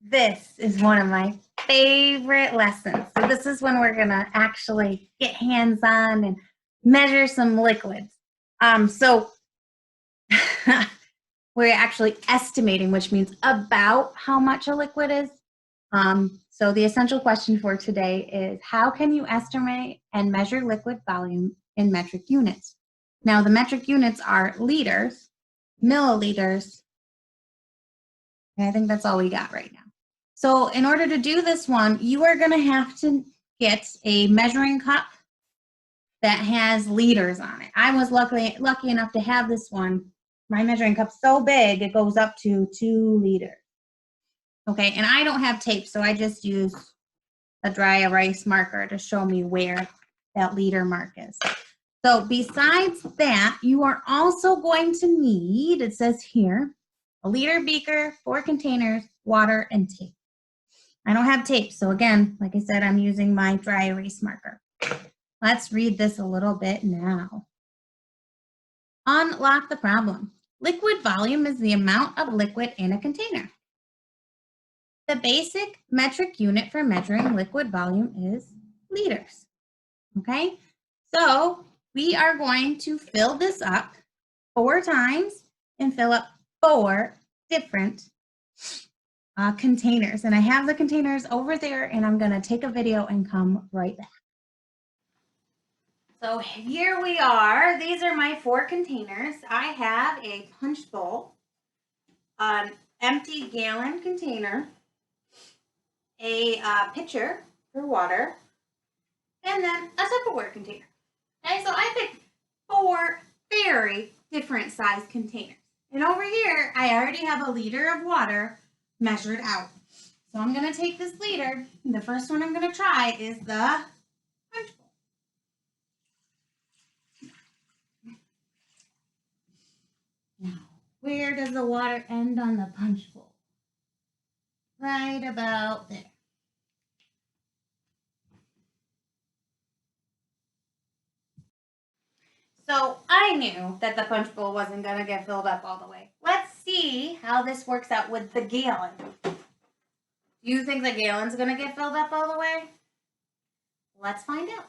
This is one of my favorite lessons. So this is when we're going to actually get hands-on and measure some liquids. So we're actually estimating, which means about how much a liquid is. So the essential question for today is, how can you estimate and measure liquid volume in metric units? Now, the metric units are liters, milliliters, and I think that's all we got right now. So in order to do this one, you are going to have to get a measuring cup that has liters on it. I was lucky enough to have this one. My measuring cup's so big, it goes up to 2 liters. Okay, and I don't have tape, so I just use a dry erase marker to show me where that liter mark is. So besides that, you are also going to need, it says here, a liter beaker, 4 containers, water, and tape. I don't have tape, so again, like I said, I'm using my dry erase marker. Let's read this a little bit now. Unlock the problem. Liquid volume is the amount of liquid in a container. The basic metric unit for measuring liquid volume is liters. Okay, so we are going to fill this up 4 times and fill up 4 different containers. And I have the containers over there, and I'm going to take a video and come right back. So here we are. These are my 4 containers. I have a punch bowl, an empty gallon container, a pitcher for water, and then a Tupperware container. Okay, so I picked 4 very different size containers. And over here, I already have a liter of water measured out. So I'm going to take this liter, and the first one I'm going to try is the punch bowl. Now, where does the water end on the punch bowl? Right about there. So I knew that the punch bowl wasn't going to get filled up all the way. Let's see how this works out with the gallon. Do you think the gallon's going to get filled up all the way? Let's find out.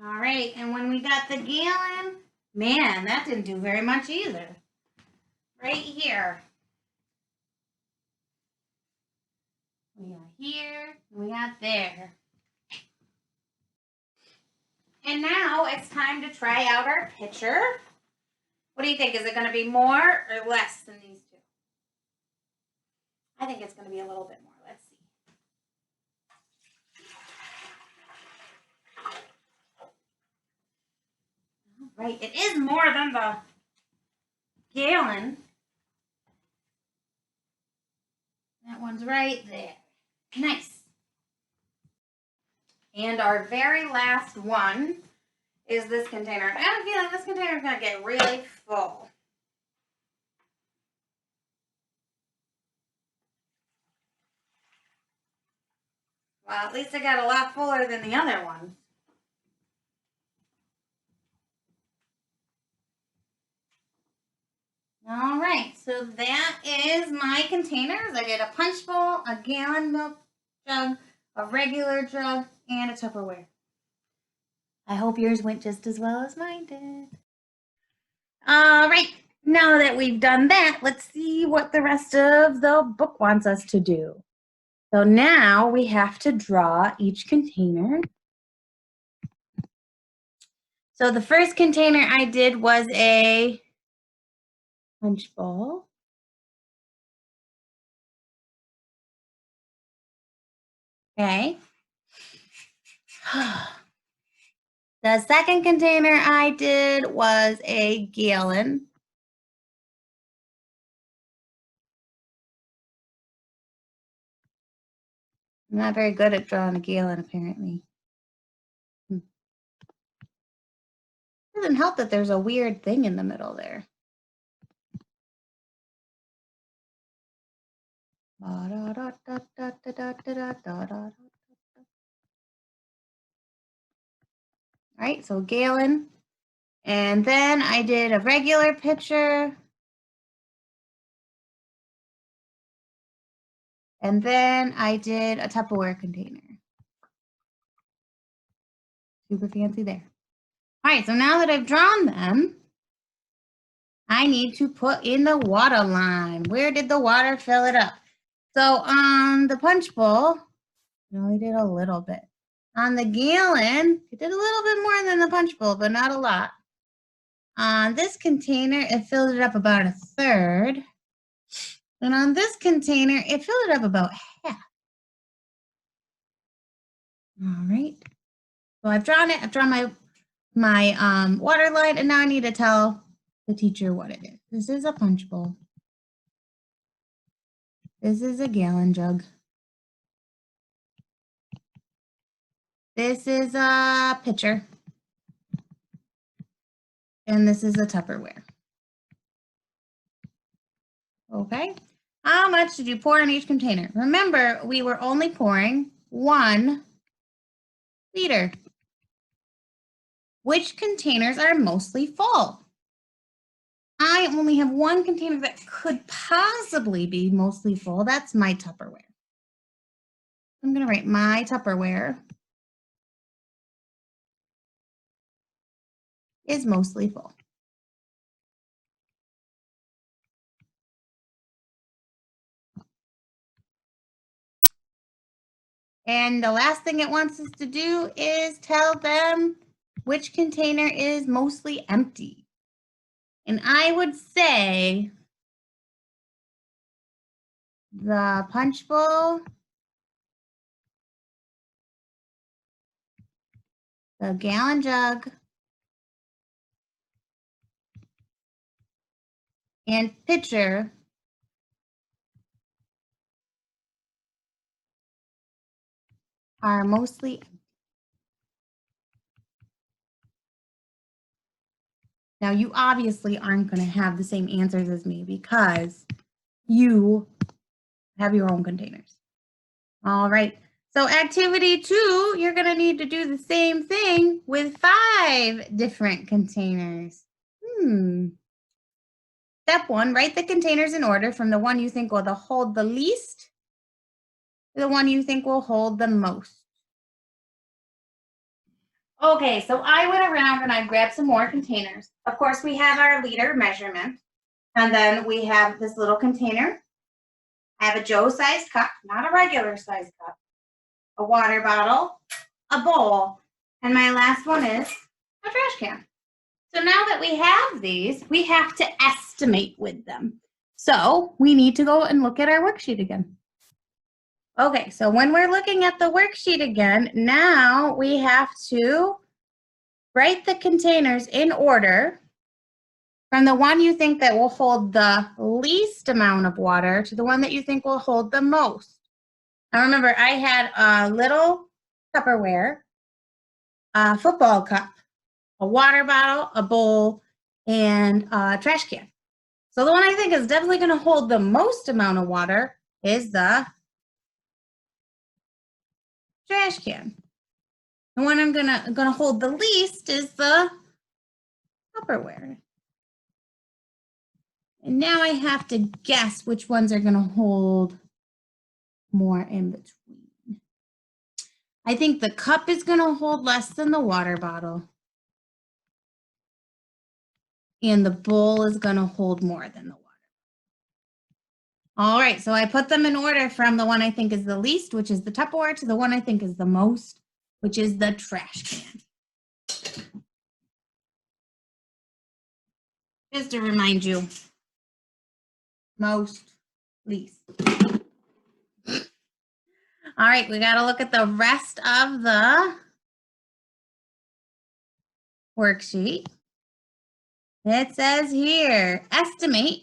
All right, and when we got the gallon, man, that didn't do very much either. Right here. We got here, we got there. And now it's time to try out our pitcher. What do you think? Is it going to be more or less than these 2? I think it's going to be a little bit more. Let's see. All right, it is more than the gallon. That one's right there. Nice. And our very last one is this container. I have a feeling this container is going to get really full. Well, at least it got a lot fuller than the other one. All right, so that is my containers. I get a punch bowl, a gallon milk jug, a regular jug, and a Tupperware. I hope yours went just as well as mine did. All right, now that we've done that, let's see what the rest of the book wants us to do. So now we have to draw each container. So the first container I did was a punch bowl. Okay. The second container I did was a gallon. I'm not very good at drawing a gallon, apparently. Doesn't help that there's a weird thing in the middle there. All right, so gallon. And then I did a regular pitcher. And then I did a Tupperware container. Super fancy there. All right, so now that I've drawn them, I need to put in the water line. Where did the water fill it up? So on the punch bowl, I only did a little bit. On the gallon, it did a little bit more than the punch bowl, but not a lot. On this container, it filled it up about a third. And on this container, it filled it up about half. All right. So I've drawn it. I've drawn my water line, and now I need to tell the teacher what it is. This is a punch bowl. This is a gallon jug. This is a pitcher. And this is a Tupperware. Okay. How much did you pour in each container? Remember, we were only pouring 1 liter. Which containers are mostly full? I only have one container that could possibly be mostly full. That's my Tupperware. I'm going to write my Tupperware is mostly full. And the last thing it wants us to do is tell them which container is mostly empty. And I would say the punch bowl, the gallon jug, and pitcher are mostly empty. Now, you obviously aren't going to have the same answers as me because you have your own containers. All right. So activity 2, you're going to need to do the same thing with 5 different containers. Step 1, write the containers in order from the one you think will hold the least to the one you think will hold the most. Okay, so I went around and I grabbed some more containers. Of course, we have our liter measurement, and then we have this little container. I have a Joe-sized cup, not a regular sized cup, a water bottle, a bowl, and my last one is a trash can. So now that we have these, we have to estimate with them. So we need to go and look at our worksheet again. Okay, so when we're looking at the worksheet again, now we have to write the containers in order from the one you think that will hold the least amount of water to the one that you think will hold the most. Now remember, I had a little Tupperware, a football cup, a water bottle, a bowl, and a trash can. So the one I think is definitely going to hold the most amount of water is the trash can. The one I'm gonna hold the least is the Tupperware. And now I have to guess which ones are gonna hold more in between. I think the cup is gonna hold less than the water bottle. And the bowl is gonna hold more than the water. All right, so I put them in order from the one I think is the least, which is the Tupperware, to the one I think is the most, which is the trash can. Just to remind you, most, least. All right, we got to look at the rest of the worksheet. It says here, estimate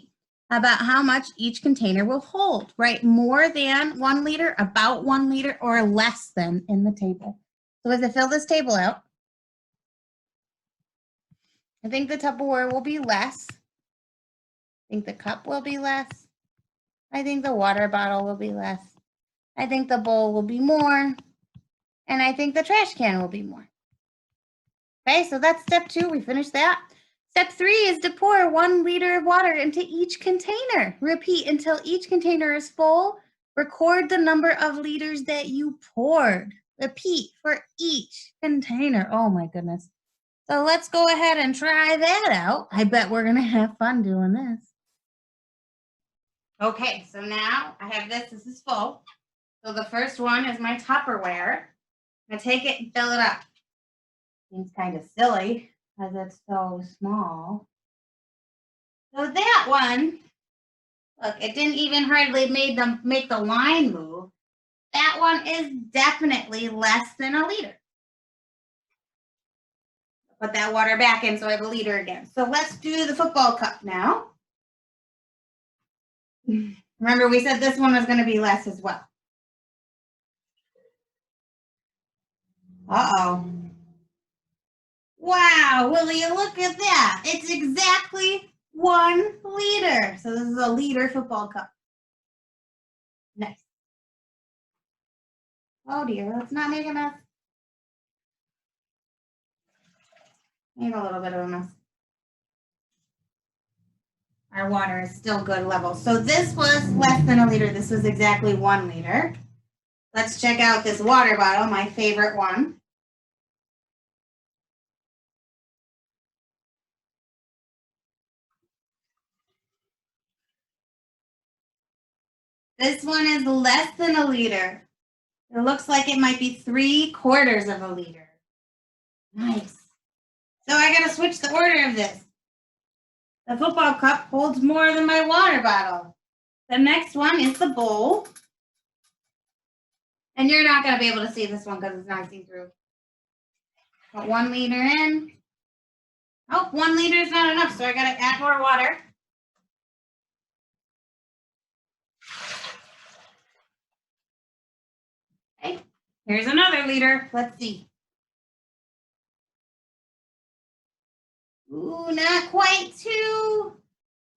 about how much each container will hold, right? More than 1 liter, about 1 liter, or less than in the table. So as I fill this table out, I think the Tupperware will be less. I think the cup will be less. I think the water bottle will be less. I think the bowl will be more. And I think the trash can will be more. Okay, so that's step 2. We finished that. Step 3 is to pour 1 liter of water into each container. Repeat until each container is full. Record the number of liters that you poured. Repeat for each container. Oh my goodness. So let's go ahead and try that out. I bet we're gonna have fun doing this. Okay, so now I have this. This is full. So the first one is my Tupperware. I'm gonna take it and fill it up. Seems kind of silly because it's so small. So that one, look, it didn't even hardly make the line move. That one is definitely less than a liter. Put that water back in so I have a liter again. So let's do the football cup now. Remember, we said this one was going to be less as well. Uh-oh. Wow, will you look at that? It's exactly 1 liter. So this is a liter football cup. Nice. Oh dear, let's not make a mess. Made a little bit of a mess. Our water is still good level. So this was less than a liter. This was exactly 1 liter. Let's check out this water bottle, my favorite one. This one is less than a liter. It looks like it might be 3/4 of a liter. Nice. So I gotta switch the order of this. The football cup holds more than my water bottle. The next one is the bowl. And you're not gonna be able to see this one because it's not see-through. Put 1 liter in. Oh, 1 liter is not enough, so I gotta add more water. Okay, here's another liter. Let's see. Ooh, not quite 2.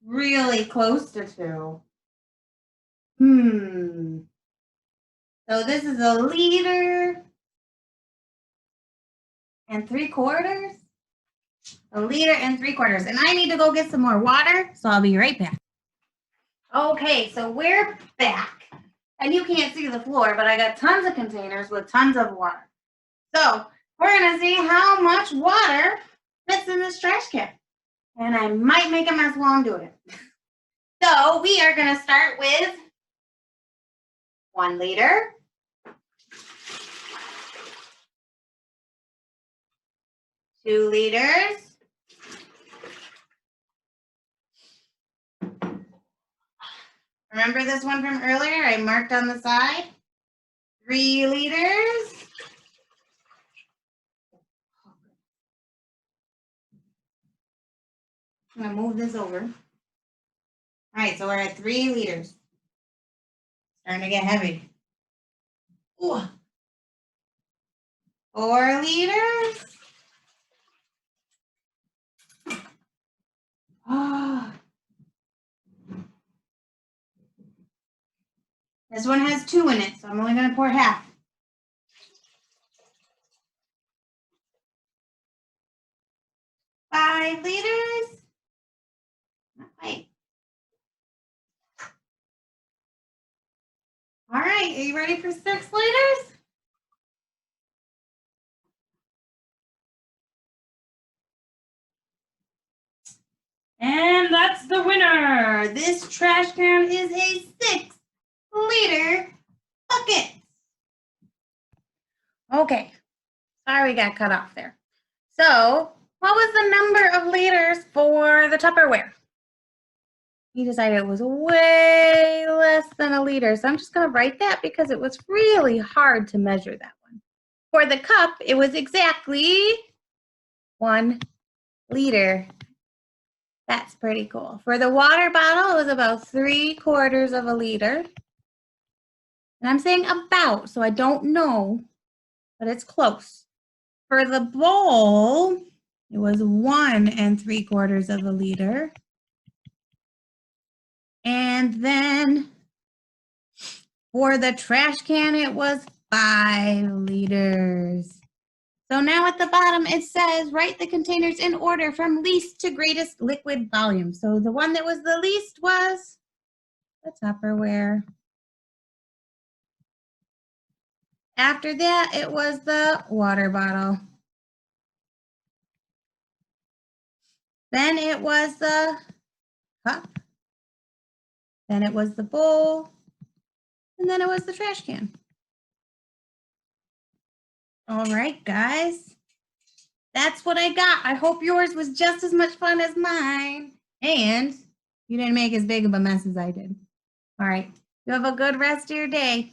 Really close to 2. So this is a liter and 3/4. A liter and 3/4. And I need to go get some more water, so I'll be right back. Okay, so we're back. And you can't see the floor, but I got tons of containers with tons of water. So we're gonna see how much water fits in this trash can. And I might make a mess while I'm doing it. So we are gonna start with 1 liter. 2 liters. Remember this one from earlier? I marked on the side. 3 liters. I'm gonna move this over. All right, so we're at 3 liters. Starting to get heavy. Ooh. 4 liters. Oh. This one has 2 in it, so I'm only gonna pour half. 5 liters. Not quite. All right, are you ready for 6 liters? And that's the winner. This trash can is a 6-liter bucket. Okay, sorry we got cut off there. So what was the number of liters for the Tupperware? He decided it was way less than a liter. So I'm just going to write that because it was really hard to measure that one. For the cup, it was exactly 1 liter. That's pretty cool. For the water bottle, it was about 3/4 of a liter. And I'm saying about, so I don't know, but it's close. For the bowl, it was 1 3/4 of a liter. And then For the trash can, it was 5 liters. So now at the bottom, it says, write the containers in order from least to greatest liquid volume. So the one that was the least was the Tupperware. After that, it was the water bottle. Then it was the cup. Then it was the bowl. And then it was the trash can. All right, guys. That's what I got. I hope yours was just as much fun as mine. And you didn't make as big of a mess as I did. All right. You have a good rest of your day.